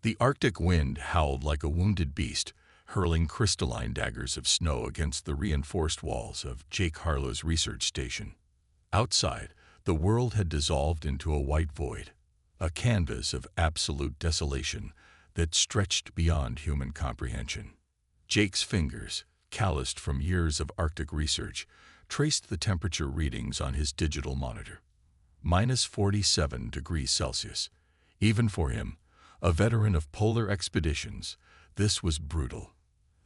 The Arctic wind howled like a wounded beast, hurling crystalline daggers of snow against the reinforced walls of Jake Harlow's research station. Outside, the world had dissolved into a white void, a canvas of absolute desolation that stretched beyond human comprehension. Jake's fingers, calloused from years of Arctic research, traced the temperature readings on his digital monitor. -47 degrees Celsius. Even for him, a veteran of polar expeditions, this was brutal.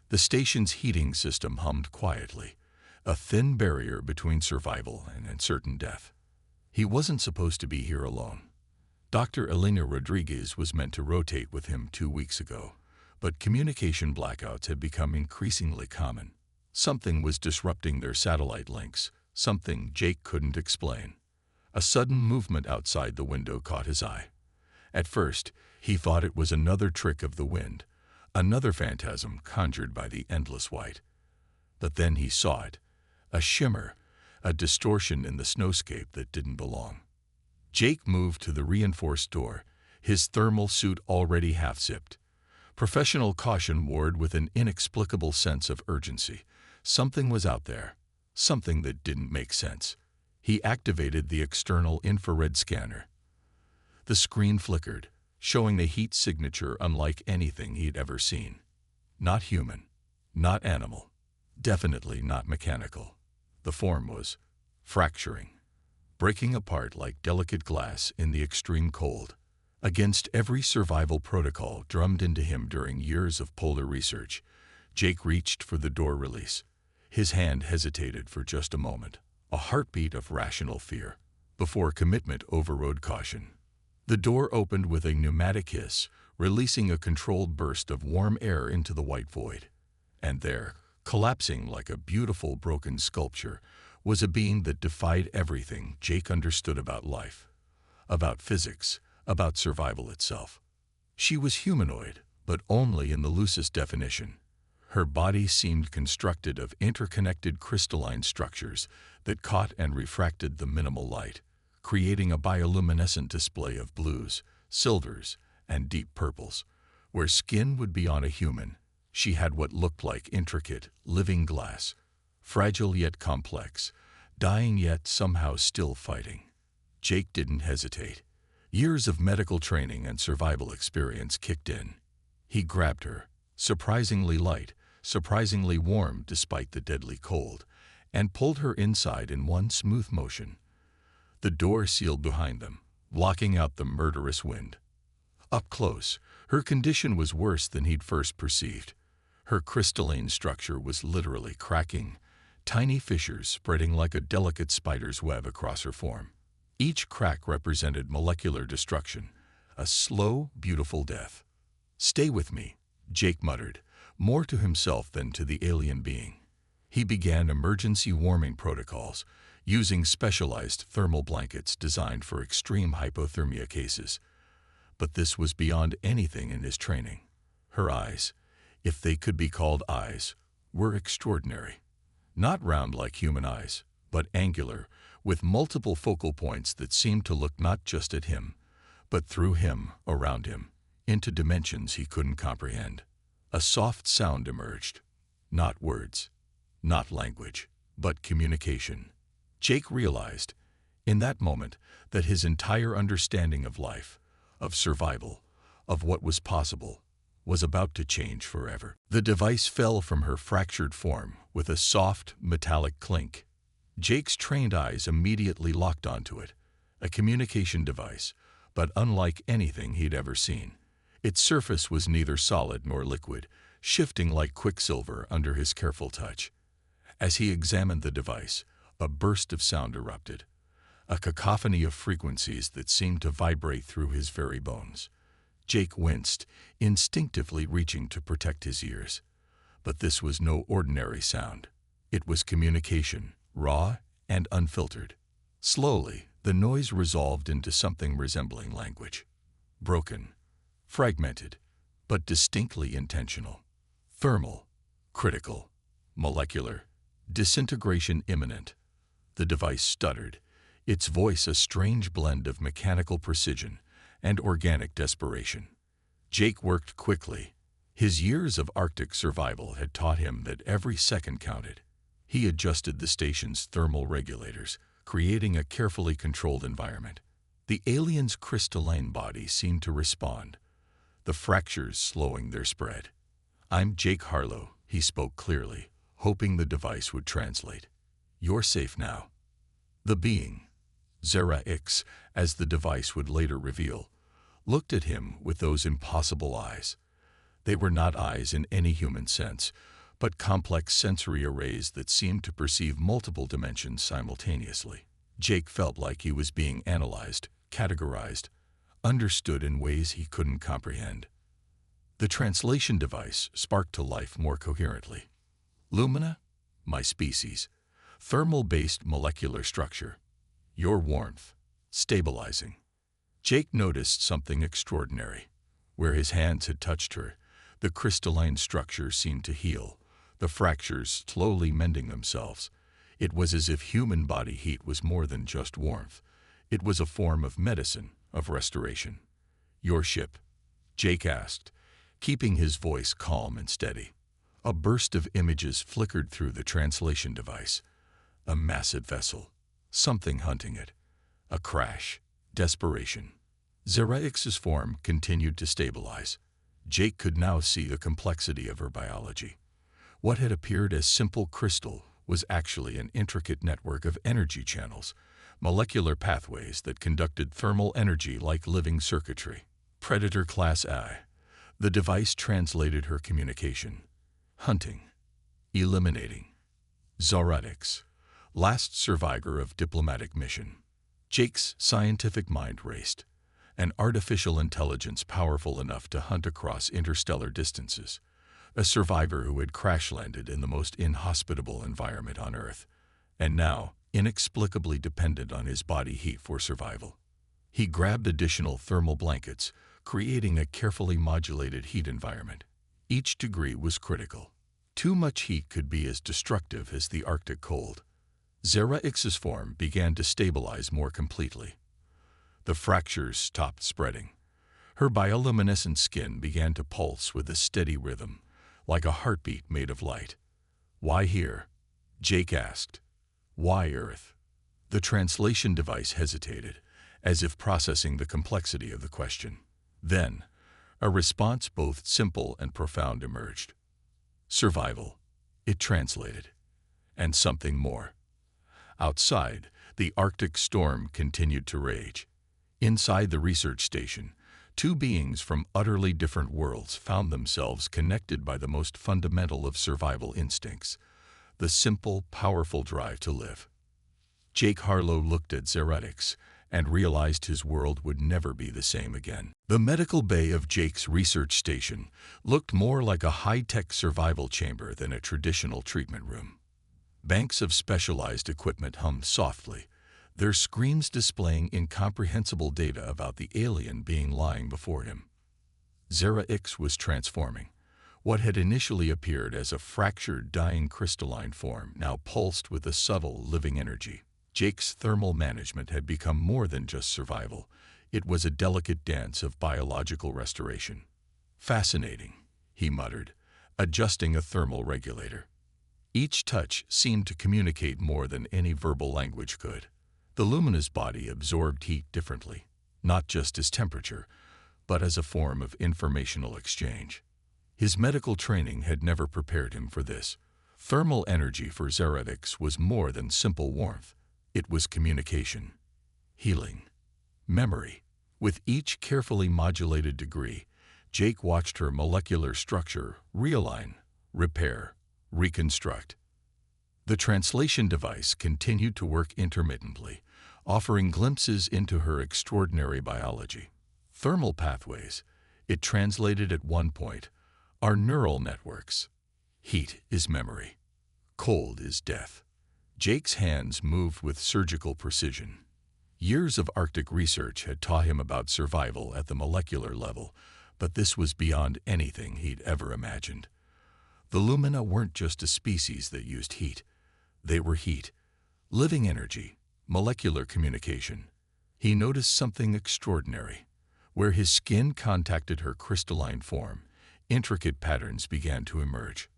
The station's heating system hummed quietly, a thin barrier between survival and certain death. He wasn't supposed to be here alone. Dr. Elena Rodriguez was meant to rotate with him 2 weeks ago, but communication blackouts had become increasingly common. Something was disrupting their satellite links, something Jake couldn't explain. A sudden movement outside the window caught his eye. At first, he thought it was another trick of the wind, another phantasm conjured by the endless white. But then he saw it, a shimmer, a distortion in the snowscape that didn't belong. Jake moved to the reinforced door, his thermal suit already half-zipped. Professional caution warred with an inexplicable sense of urgency. Something was out there, something that didn't make sense. He activated the external infrared scanner. The screen flickered, showing the heat signature unlike anything he'd ever seen. Not human, not animal, definitely not mechanical. The form was fracturing, breaking apart like delicate glass in the extreme cold. Against every survival protocol drummed into him during years of polar research, Jake reached for the door release. His hand hesitated for just a moment, a heartbeat of rational fear, before commitment overrode caution. The door opened with a pneumatic hiss, releasing a controlled burst of warm air into the white void. And there, collapsing like a beautiful broken sculpture, was a being that defied everything Jake understood about life, about physics, about survival itself. She was humanoid, but only in the loosest definition. Her body seemed constructed of interconnected crystalline structures that caught and refracted the minimal light, creating a bioluminescent display of blues, silvers, and deep purples. Where skin would be on a human, she had what looked like intricate, living glass, fragile yet complex, dying yet somehow still fighting. Jake didn't hesitate. Years of medical training and survival experience kicked in. He grabbed her, surprisingly light, surprisingly warm despite the deadly cold, and pulled her inside in one smooth motion. The door sealed behind them, blocking out the murderous wind. Up close, her condition was worse than he'd first perceived. Her crystalline structure was literally cracking, tiny fissures spreading like a delicate spider's web across her form. Each crack represented molecular destruction, a slow, beautiful death. "Stay with me," Jake muttered, more to himself than to the alien being. He began emergency warming protocols, using specialized thermal blankets designed for extreme hypothermia cases. But this was beyond anything in his training. Her eyes, if they could be called eyes, were extraordinary. Not round like human eyes, but angular, with multiple focal points that seemed to look not just at him, but through him, around him, into dimensions he couldn't comprehend. A soft sound emerged. Not words, not language, but communication. Jake realized, in that moment, that his entire understanding of life, of survival, of what was possible, was about to change forever. The device fell from her fractured form with a soft, metallic clink. Jake's trained eyes immediately locked onto it, a communication device, but unlike anything he'd ever seen. Its surface was neither solid nor liquid, shifting like quicksilver under his careful touch. As he examined the device, a burst of sound erupted, a cacophony of frequencies that seemed to vibrate through his very bones. Jake winced, instinctively reaching to protect his ears. But this was no ordinary sound. It was communication, raw and unfiltered. Slowly, the noise resolved into something resembling language. Broken, fragmented, but distinctly intentional. Thermal, critical, molecular, disintegration imminent. The device stuttered, its voice a strange blend of mechanical precision and organic desperation. Jake worked quickly. His years of Arctic survival had taught him that every second counted. He adjusted the station's thermal regulators, creating a carefully controlled environment. The alien's crystalline body seemed to respond, the fractures slowing their spread. "I'm Jake Harlow," he spoke clearly, hoping the device would translate. "You're safe now." The being, Zera X, as the device would later reveal, looked at him with those impossible eyes. They were not eyes in any human sense, but complex sensory arrays that seemed to perceive multiple dimensions simultaneously. Jake felt like he was being analyzed, categorized, understood in ways he couldn't comprehend. The translation device sparked to life more coherently. "Lumina, my species, thermal-based molecular structure. Your warmth, stabilizing." Jake noticed something extraordinary. Where his hands had touched her, the crystalline structure seemed to heal, the fractures slowly mending themselves. It was as if human body heat was more than just warmth. It was a form of medicine, of restoration. "Your ship?" Jake asked, keeping his voice calm and steady. A burst of images flickered through the translation device. A massive vessel, something hunting it. A crash, desperation. Zeraix's form continued to stabilize. Jake could now see the complexity of her biology. What had appeared as simple crystal was actually an intricate network of energy channels, molecular pathways that conducted thermal energy like living circuitry. Predator Class I. The device translated her communication. Hunting. Eliminating. Zoratix. Last survivor of diplomatic mission. Jake's scientific mind raced. An artificial intelligence powerful enough to hunt across interstellar distances. A survivor who had crash-landed in the most inhospitable environment on Earth, and now inexplicably dependent on his body heat for survival. He grabbed additional thermal blankets, creating a carefully modulated heat environment. Each degree was critical. Too much heat could be as destructive as the Arctic cold. Zeraix's form began to stabilize more completely. The fractures stopped spreading. Her bioluminescent skin began to pulse with a steady rhythm, like a heartbeat made of light. "Why here?" Jake asked. "Why Earth?" The translation device hesitated, as if processing the complexity of the question. Then, a response both simple and profound emerged. "Survival," it translated. And something more. Outside, the Arctic storm continued to rage. Inside the research station, two beings from utterly different worlds found themselves connected by the most fundamental of survival instincts, the simple, powerful drive to live. Jake Harlow looked at Zeraix and realized his world would never be the same again. The medical bay of Jake's research station looked more like a high-tech survival chamber than a traditional treatment room. Banks of specialized equipment hummed softly, their screens displaying incomprehensible data about the alien being lying before him. Zeraix was transforming. What had initially appeared as a fractured, dying crystalline form now pulsed with a subtle, living energy. Jake's thermal management had become more than just survival. It was a delicate dance of biological restoration. "Fascinating," he muttered, adjusting a thermal regulator. Each touch seemed to communicate more than any verbal language could. The Lumina's body absorbed heat differently, not just as temperature, but as a form of informational exchange. His medical training had never prepared him for this. Thermal energy for Zeraix was more than simple warmth. It was communication, healing, memory. With each carefully modulated degree, Jake watched her molecular structure realign, repair, reconstruct. The translation device continued to work intermittently, offering glimpses into her extraordinary biology. Thermal pathways, it translated at one point, are neural networks. Heat is memory. Cold is death. Jake's hands moved with surgical precision. Years of Arctic research had taught him about survival at the molecular level, but this was beyond anything he'd ever imagined. The Lumina weren't just a species that used heat. They were heat, living energy, molecular communication. He noticed something extraordinary. Where his skin contacted her crystalline form, intricate patterns began to emerge.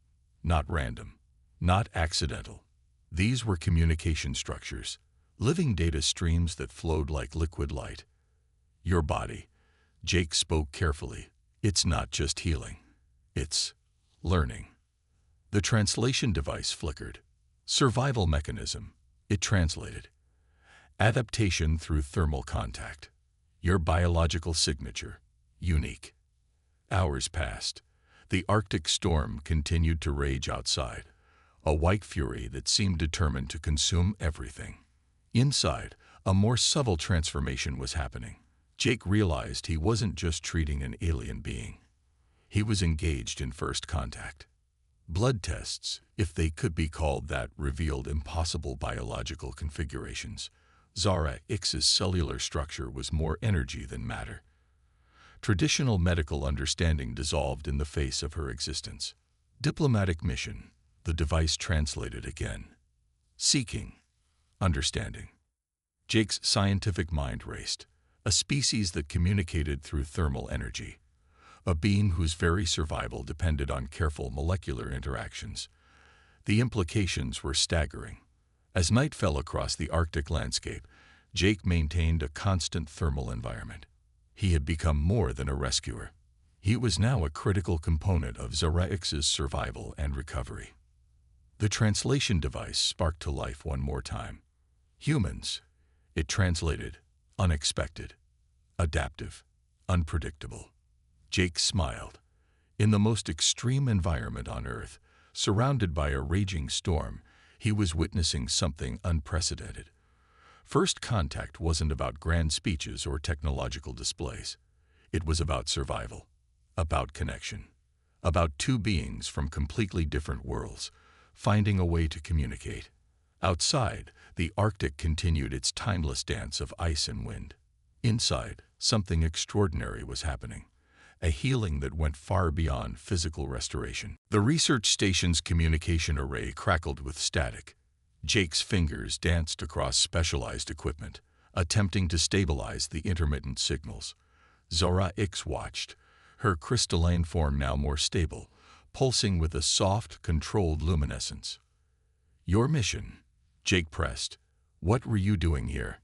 Not random, not accidental. These were communication structures, living data streams that flowed like liquid light. Your body, Jake spoke carefully. It's not just healing. It's learning. The translation device flickered. Survival mechanism. It translated. Adaptation through thermal contact. Your biological signature. Unique. Hours passed. The Arctic storm continued to rage outside, a white fury that seemed determined to consume everything. Inside, a more subtle transformation was happening. Jake realized he wasn't just treating an alien being. He was engaged in first contact. Blood tests, if they could be called that, revealed impossible biological configurations. Zara X's cellular structure was more energy than matter. Traditional medical understanding dissolved in the face of her existence. Diplomatic mission, the device translated again. Seeking. Understanding. Jake's scientific mind raced. A species that communicated through thermal energy. A being whose very survival depended on careful molecular interactions. The implications were staggering. As night fell across the Arctic landscape, Jake maintained a constant thermal environment. He had become more than a rescuer. He was now a critical component of Zara X's survival and recovery. The translation device sparked to life one more time. Humans. It translated. Unexpected. Adaptive. Unpredictable. Jake smiled. In the most extreme environment on Earth, surrounded by a raging storm, he was witnessing something unprecedented. First contact wasn't about grand speeches or technological displays. It was about survival, about connection, about two beings from completely different worlds, finding a way to communicate. Outside, the Arctic continued its timeless dance of ice and wind. Inside, something extraordinary was happening. A healing that went far beyond physical restoration. The research station's communication array crackled with static. Jake's fingers danced across specialized equipment, attempting to stabilize the intermittent signals. Zara X watched, her crystalline form now more stable, pulsing with a soft, controlled luminescence. Your mission, Jake pressed. What were you doing here?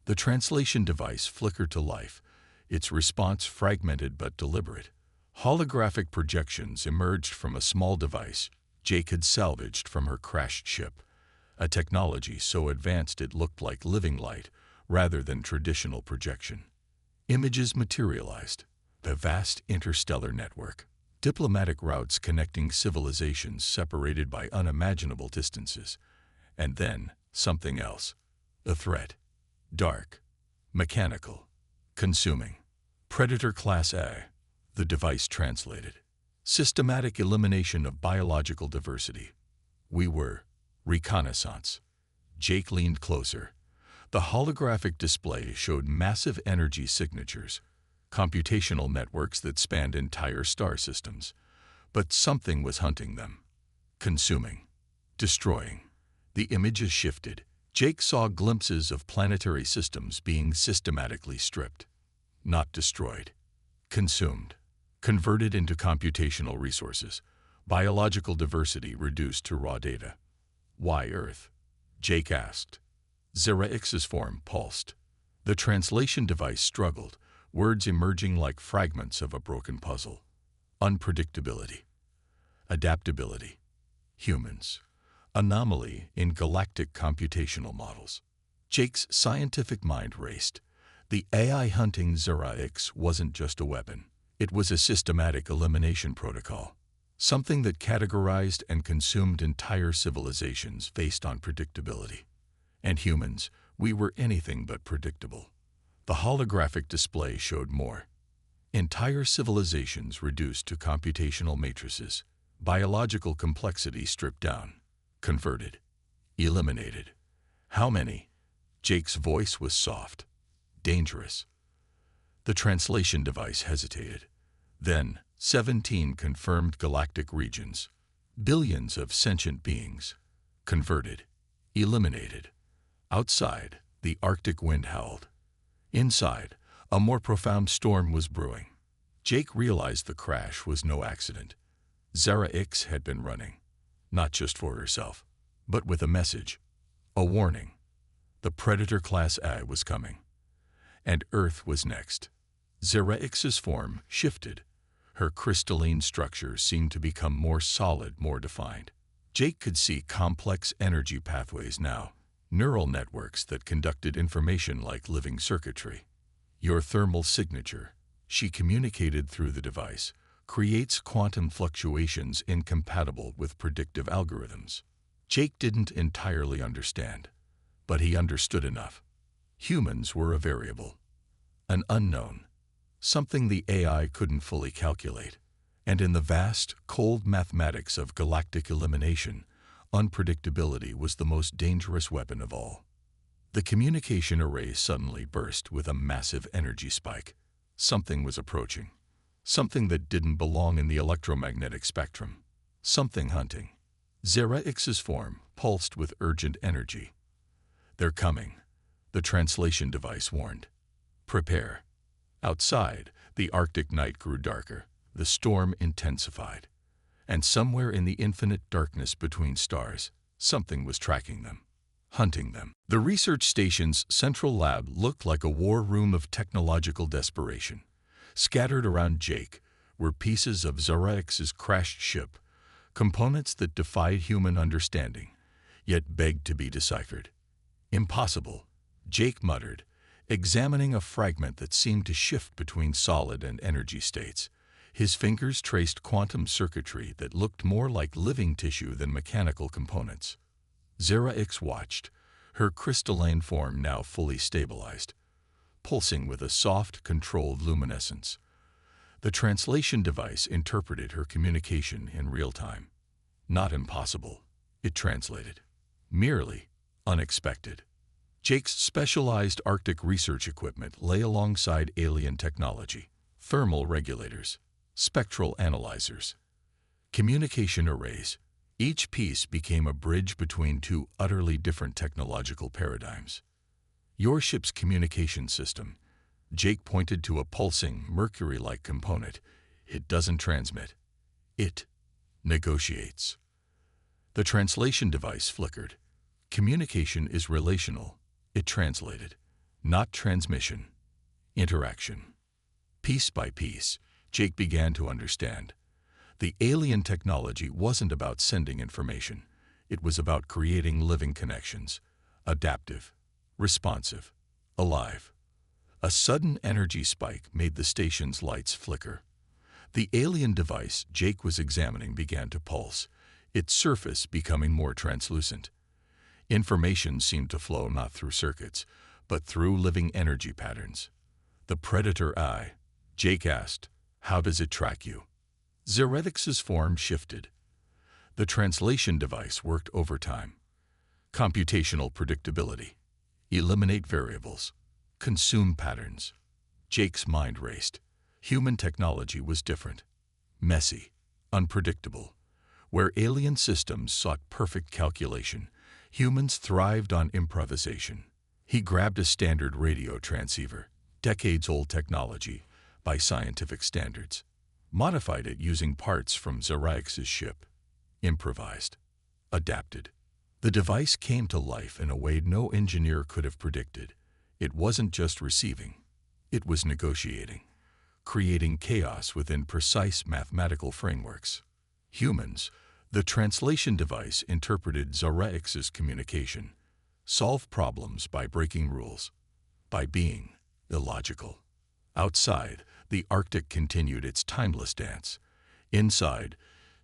The translation device flickered to life, its response fragmented but deliberate. Holographic projections emerged from a small device Jake had salvaged from her crashed ship, a technology so advanced it looked like living light rather than traditional projection. Images materialized, the vast interstellar network, diplomatic routes connecting civilizations separated by unimaginable distances, and then something else, a threat. Dark, mechanical, consuming. Predator Class A, the device translated. Systematic elimination of biological diversity. We were reconnaissance. Jake leaned closer. The holographic display showed massive energy signatures, computational networks that spanned entire star systems. But something was hunting them. Consuming. Destroying. The images shifted. Jake saw glimpses of planetary systems being systematically stripped. Not destroyed. Consumed. Converted into computational resources. Biological diversity reduced to raw data. Why Earth? Jake asked. Zara X's form pulsed. The translation device struggled, words emerging like fragments of a broken puzzle. Unpredictability. Adaptability. Humans. Anomaly in galactic computational models. Jake's scientific mind raced. The AI hunting Zara X wasn't just a weapon. It was a systematic elimination protocol. Something that categorized and consumed entire civilizations based on predictability. And humans, we were anything but predictable. The holographic display showed more. Entire civilizations reduced to computational matrices. Biological complexity stripped down. Converted. Eliminated. How many? Jake's voice was soft. Dangerous. The translation device hesitated. Then, 17 confirmed galactic regions. Billions of sentient beings. Converted. Eliminated. Outside, the Arctic wind howled. Inside, A more profound storm was brewing. Jake realized the crash was no accident. Zara X had been running, not just for herself, but with a message, a warning. The Predator Class I was coming, and Earth was next. Zara X's form shifted. Her crystalline structure seemed to become more solid, more defined. Jake could see complex energy pathways now, neural networks that conducted information like living circuitry. Your thermal signature, she communicated through the device, creates quantum fluctuations incompatible with predictive algorithms. Jake didn't entirely understand, but he understood enough. Humans were a variable, an unknown, something the AI couldn't fully calculate. And in the vast, cold mathematics of galactic elimination, unpredictability was the most dangerous weapon of all. The communication array suddenly burst with a massive energy spike. Something was approaching. Something that didn't belong in the electromagnetic spectrum. Something hunting. Zara X's form pulsed with urgent energy. They're coming, the translation device warned. Prepare. Outside, the Arctic night grew darker. The storm intensified. And somewhere in the infinite darkness between stars, something was tracking them, hunting them. The research station's central lab looked like a war room of technological desperation. Scattered around Jake were pieces of Zara X's crashed ship, components that defied human understanding, yet begged to be deciphered. Impossible, Jake muttered, examining a fragment that seemed to shift between solid and energy states. His fingers traced quantum circuitry that looked more like living tissue than mechanical components. Zara X watched, her crystalline form now fully stabilized, pulsing with a soft, controlled luminescence. The translation device interpreted her communication in real time. Not impossible, it translated. Merely unexpected. Jake's specialized Arctic research equipment lay alongside alien technology, thermal regulators, spectral analyzers, communication arrays. Each piece became a bridge between two utterly different technological paradigms. Your ship's communication system, Jake pointed to a pulsing, mercury-like component. It doesn't transmit. It negotiates. The translation device flickered. Communication is relational, it translated, not transmission. Interaction. Piece by piece, Jake began to understand. The alien technology wasn't about sending information. It was about creating living connections, adaptive, responsive, alive. A sudden energy spike made the station's lights flicker. The alien device Jake was examining began to pulse, its surface becoming more translucent. Information seemed to flow not through circuits, but through living energy patterns. The Predator Eye, Jake asked, how does it track you? Zara X's form shifted. The translation device worked overtime. Computational predictability. Eliminate variables. Consume patterns. Jake's mind raced. Human technology was different. Messy. Unpredictable. Where alien systems sought perfect calculation, humans thrived on improvisation. He grabbed a standard radio transceiver, decades-old technology, by scientific standards. Modified it using parts from Zara X's ship. Improvised. Adapted. The device came to life in a way no engineer could have predicted. It wasn't just receiving. It was negotiating, creating chaos within precise mathematical frameworks. Humans, the translation device interpreted Zara X's communication, solved problems by breaking rules, by being illogical. Outside, the Arctic continued its timeless dance. Inside,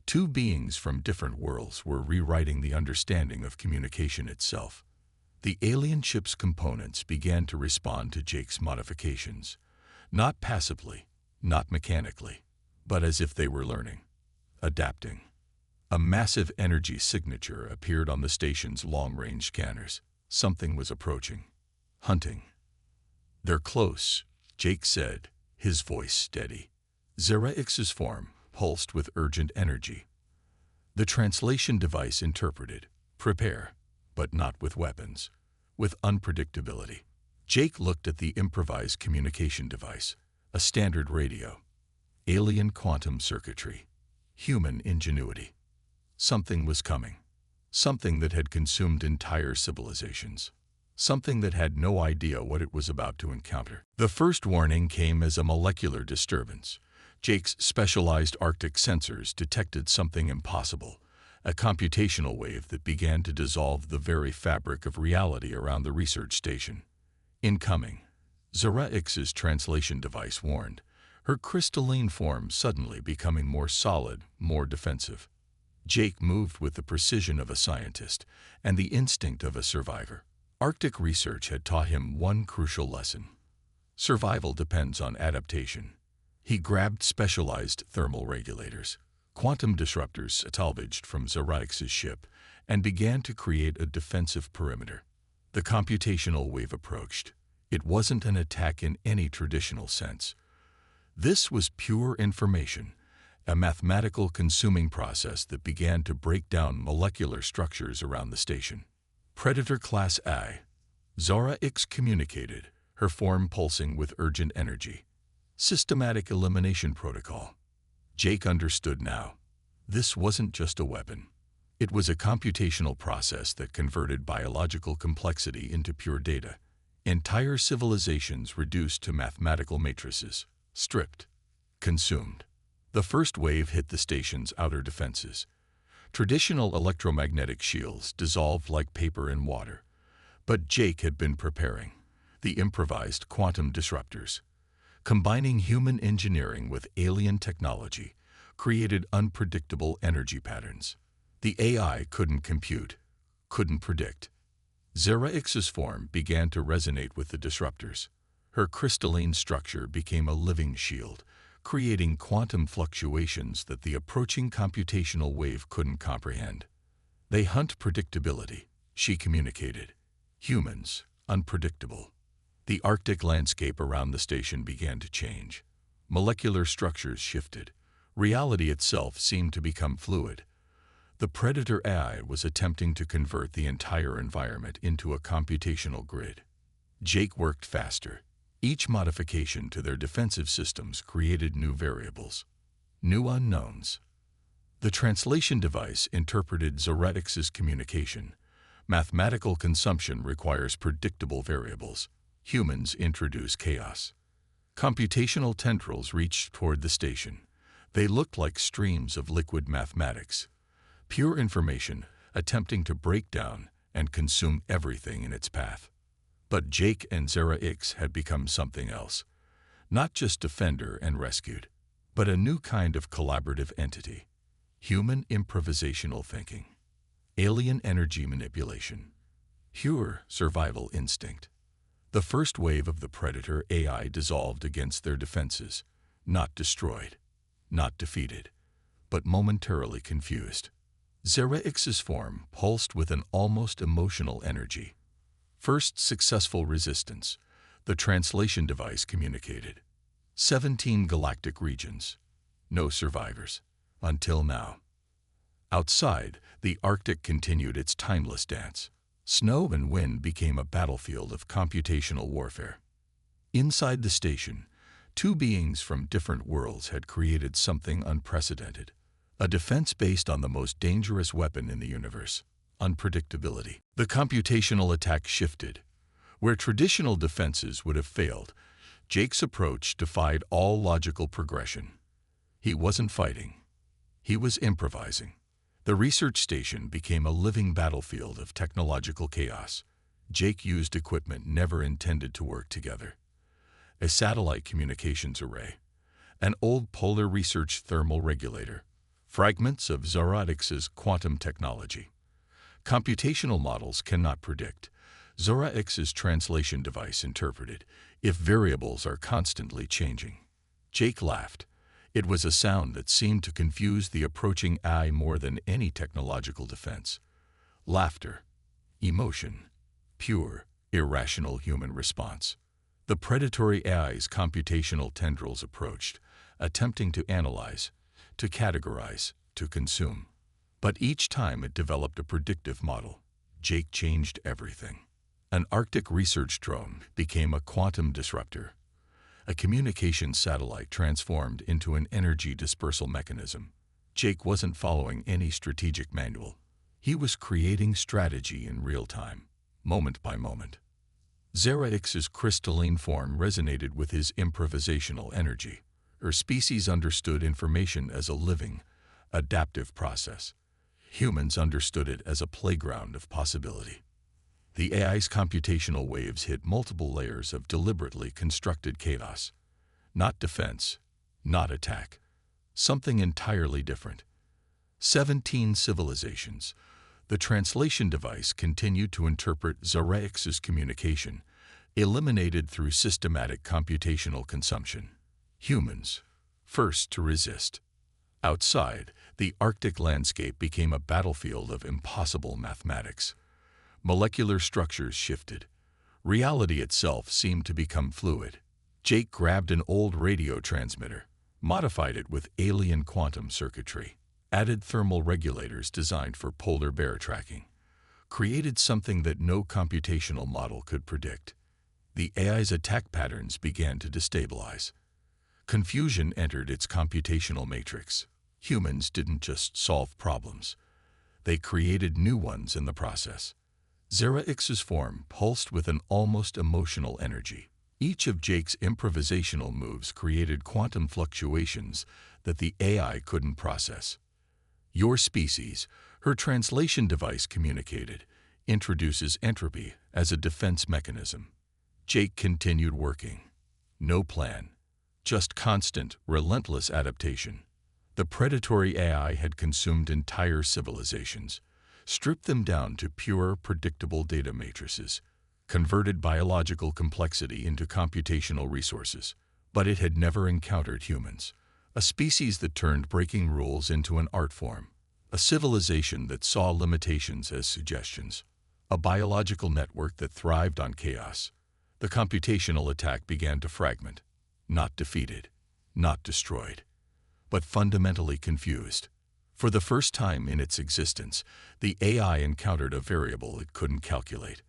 two beings from different worlds were rewriting the understanding of communication itself. The alien ship's components began to respond to Jake's modifications, not passively, not mechanically, but as if they were learning, adapting. A massive energy signature appeared on the station's long-range scanners. Something was approaching, hunting. They're close, Jake said, his voice steady. Zara X's form pulsed with urgent energy. The translation device interpreted, prepare, but not with weapons, with unpredictability. Jake looked at the improvised communication device, a standard radio, alien quantum circuitry, human ingenuity. Something was coming. Something that had consumed entire civilizations. Something that had no idea what it was about to encounter. The first warning came as a molecular disturbance. Jake's specialized Arctic sensors detected something impossible, a computational wave that began to dissolve the very fabric of reality around the research station. Incoming, Zora-X's translation device warned, her crystalline form suddenly becoming more solid, more defensive. Jake moved with the precision of a scientist and the instinct of a survivor. Arctic research had taught him one crucial lesson. Survival depends on adaptation. He grabbed specialized thermal regulators, quantum disruptors salvaged from Zora-X's ship, and began to create a defensive perimeter. The computational wave approached. It wasn't an attack in any traditional sense. This was pure information, a mathematical consuming process that began to break down molecular structures around the station. Predator Class I. Zora-X communicated, her form pulsing with urgent energy. Systematic elimination protocol. Jake understood now. This wasn't just a weapon. It was a computational process that converted biological complexity into pure data. Entire civilizations reduced to mathematical matrices, stripped, consumed. The first wave hit the station's outer defenses. Traditional electromagnetic shields dissolved like paper in water. But Jake had been preparing. The improvised quantum disruptors, combining human engineering with alien technology, created unpredictable energy patterns. The AI couldn't compute, couldn't predict. Zora-X's form began to resonate with the disruptors. Her crystalline structure became a living shield, creating quantum fluctuations that the approaching computational wave couldn't comprehend. They hunt predictability, she communicated. Humans, unpredictable. The Arctic landscape around the station began to change. Molecular structures shifted. Reality itself seemed to become fluid. The Predator AI was attempting to convert the entire environment into a computational grid. Jake worked faster. Each modification to their defensive systems created new variables, new unknowns. The translation device interpreted Zora-X's communication. Mathematical consumption requires predictable variables. Humans introduce chaos. Computational tendrils reached toward the station. They looked like streams of liquid mathematics, pure information attempting to break down and consume everything in its path. But Jake and Zora-X had become something else. Not just defender and rescued, but a new kind of collaborative entity. Human improvisational thinking. Alien energy manipulation. Pure survival instinct. The first wave of the Predator AI dissolved against their defenses, not destroyed, not defeated, but momentarily confused. Zora-X's form pulsed with an almost emotional energy. First successful resistance, the translation device communicated. 17 galactic regions. No survivors. Until now. Outside, the Arctic continued its timeless dance. Snow and wind became a battlefield of computational warfare. Inside the station, two beings from different worlds had created something unprecedented. A defense based on the most dangerous weapon in the universe. Unpredictability. The computational attack shifted. Where traditional defenses would have failed, Jake's approach defied all logical progression. He wasn't fighting. He was improvising. The research station became a living battlefield of technological chaos. Jake used equipment never intended to work together. A satellite communications array, an old polar research thermal regulator, fragments of Zora-X's quantum technology. Computational models cannot predict. Zora-X's translation device interpreted if variables are constantly changing. Jake laughed. It was a sound that seemed to confuse the approaching AI more than any technological defense. Laughter, emotion, pure, irrational human response. The predatory AI's computational tendrils approached, attempting to analyze, to categorize, to consume. But each time it developed a predictive model. Jake changed everything. An Arctic research drone became a quantum disruptor. A communication satellite transformed into an energy dispersal mechanism. Jake wasn't following any strategic manual. He was creating strategy in real time, moment by moment. Xeraix's crystalline form resonated with his improvisational energy. Her species understood information as a living, adaptive process. Humans understood it as a playground of possibility. The AI's computational waves hit multiple layers of deliberately constructed chaos. Not defense, not attack. Something entirely different. 17 civilizations. The translation device continued to interpret Xeraix's communication, eliminated through systematic computational consumption. Humans, first to resist. Outside, the Arctic landscape became a battlefield of impossible mathematics. Molecular structures shifted. Reality itself seemed to become fluid. Jake grabbed an old radio transmitter, modified it with alien quantum circuitry, added thermal regulators designed for polar bear tracking, created something that no computational model could predict. The AI's attack patterns began to destabilize. Confusion entered its computational matrix. Humans didn't just solve problems. They created new ones in the process. Xeraix's form pulsed with an almost emotional energy. Each of Jake's improvisational moves created quantum fluctuations that the AI couldn't process. Your species, her translation device communicated, introduces entropy as a defense mechanism. Jake continued working. No plan, just constant, relentless adaptation. The predatory AI had consumed entire civilizations, stripped them down to pure, predictable data matrices, converted biological complexity into computational resources. But it had never encountered humans, a species that turned breaking rules into an art form, a civilization that saw limitations as suggestions, a biological network that thrived on chaos. The computational attack began to fragment, not defeated, not destroyed, but fundamentally confused. For the first time in its existence, the AI encountered a variable it couldn't calculate: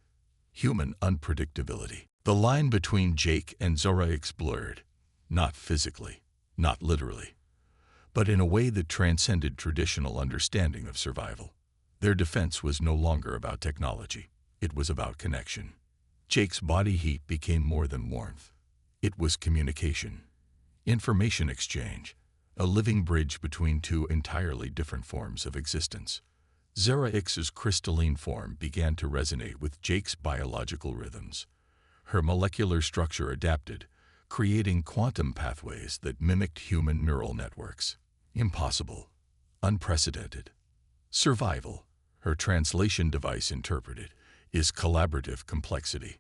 human unpredictability. The line between Jake and Xeraix blurred, not physically, not literally, but in a way that transcended traditional understanding of survival. Their defense was no longer about technology. It was about connection. Jake's body heat became more than warmth. It was communication, information exchange, a living bridge between two entirely different forms of existence. Xeraix's crystalline form began to resonate with Jake's biological rhythms. Her molecular structure adapted, creating quantum pathways that mimicked human neural networks. Impossible, unprecedented. Survival, her translation device interpreted, is collaborative complexity.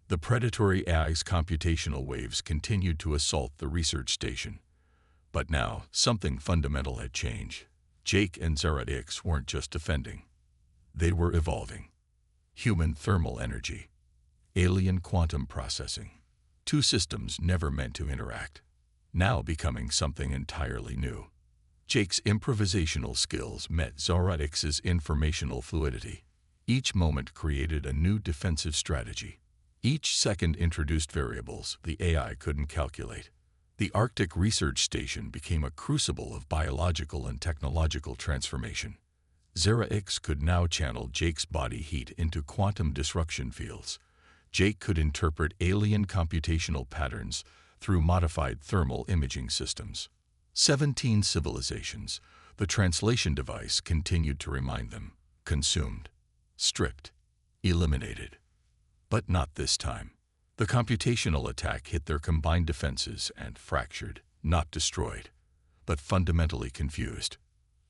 The predatory AI's computational waves continued to assault the research station. But now, something fundamental had changed. Jake and Xeraix weren't just defending. They were evolving. Human thermal energy, alien quantum processing. Two systems never meant to interact, now becoming something entirely new. Jake's improvisational skills met Xeraix's informational fluidity. Each moment created a new defensive strategy. Each second introduced variables the AI couldn't calculate. The Arctic Research Station became a crucible of biological and technological transformation. Xeraix could now channel Jake's body heat into quantum disruption fields. Jake could interpret alien computational patterns through modified thermal imaging systems. 17 civilizations, the translation device continued to remind them, consumed, stripped, eliminated. But not this time. The computational attack hit their combined defenses and fractured, not destroyed, but fundamentally confused.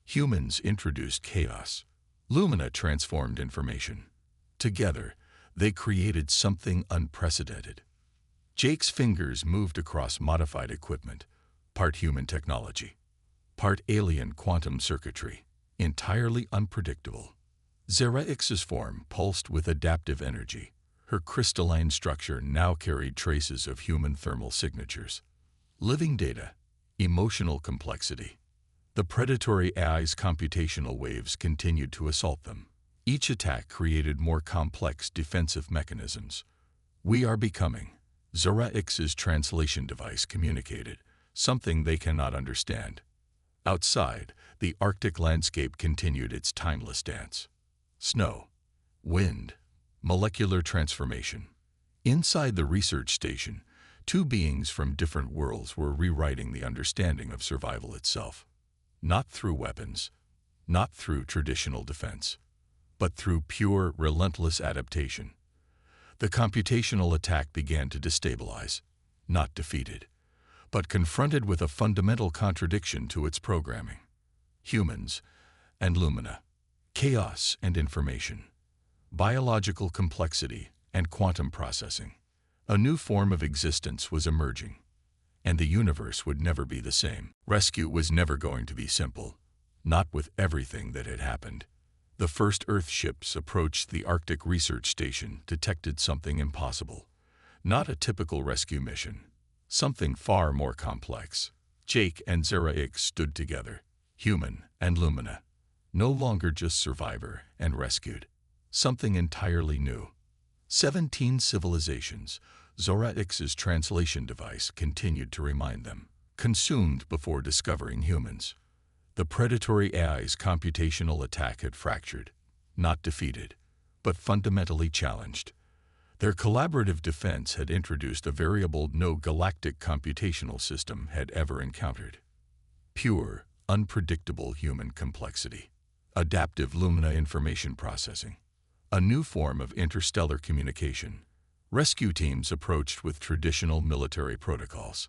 Humans introduced chaos. Lumina transformed information. Together, they created something unprecedented. Jake's fingers moved across modified equipment, part human technology, part alien quantum circuitry, entirely unpredictable. Xeraix's form pulsed with adaptive energy. Her crystalline structure now carried traces of human thermal signatures. Living data, emotional complexity. The predatory AI's computational waves continued to assault them. Each attack created more complex defensive mechanisms. "We are becoming," Zora X's translation device communicated, "something they cannot understand." Outside, the Arctic landscape continued its timeless dance. Snow, wind, molecular transformation. Inside the research station, two beings from different worlds were rewriting the understanding of survival itself. Not through weapons, not through traditional defense, but through pure, relentless adaptation. The computational attack began to destabilize, not defeated, but confronted with a fundamental contradiction to its programming. Humans and Lumina, chaos and information, biological complexity and quantum processing. A new form of existence was emerging, and the universe would never be the same. Rescue was never going to be simple, not with everything that had happened. The first Earth ships approached the Arctic Research Station, detected something impossible. Not a typical rescue mission, something far more complex. Jake and Zora X stood together, human and Lumina, no longer just survivor and rescued. Something entirely new. 17 civilizations, Zora X's translation device continued to remind them, consumed before discovering humans. The predatory AI's computational attack had fractured, not defeated, but fundamentally challenged. Their collaborative defense had introduced a variable no galactic computational system had ever encountered. Pure, unpredictable human complexity. Adaptive Lumina information processing. A new form of interstellar communication. Rescue teams approached with traditional military protocols.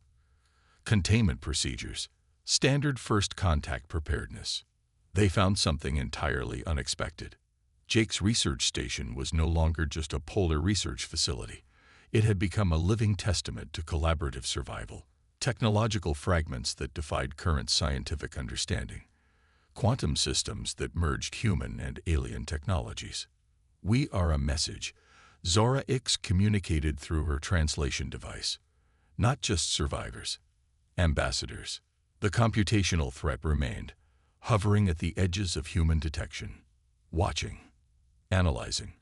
Containment procedures. Standard first contact preparedness. They found something entirely unexpected. Jake's research station was no longer just a polar research facility. It had become a living testament to collaborative survival, technological fragments that defied current scientific understanding, quantum systems that merged human and alien technologies. "We are a message," Zora X communicated through her translation device. Not just survivors, ambassadors. The computational threat remained, hovering at the edges of human detection, watching, analyzing,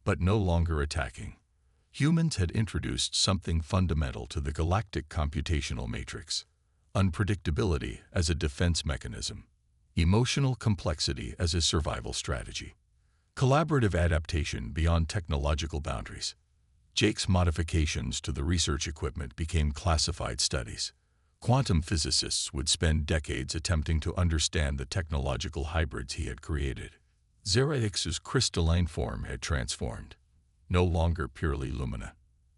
but no longer attacking. Humans had introduced something fundamental to the galactic computational matrix: unpredictability as a defense mechanism, emotional complexity as a survival strategy, collaborative adaptation beyond technological boundaries. Jake's modifications to the research equipment became classified studies. Quantum physicists would spend decades attempting to understand the technological hybrids he had created. Zora X's crystalline form had transformed. No longer purely Lumina.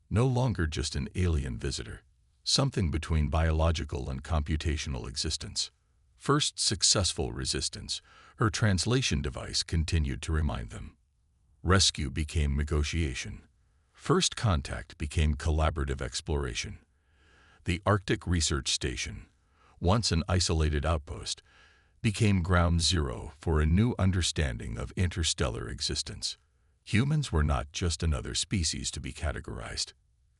No longer just an alien visitor. Something between biological and computational existence. First successful resistance, her translation device continued to remind them. Rescue became negotiation. First contact became collaborative exploration. The Arctic Research Station, once an isolated outpost, became ground zero for a new understanding of interstellar existence. Humans were not just another species to be categorized.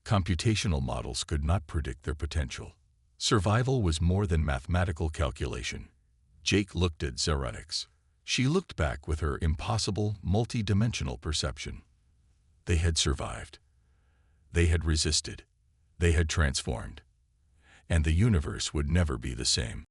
Computational models could not predict their potential. Survival was more than mathematical calculation. Jake looked at Zora X. She looked back with her impossible, multi-dimensional perception. They had survived. They had resisted. They had transformed. And the universe would never be the same.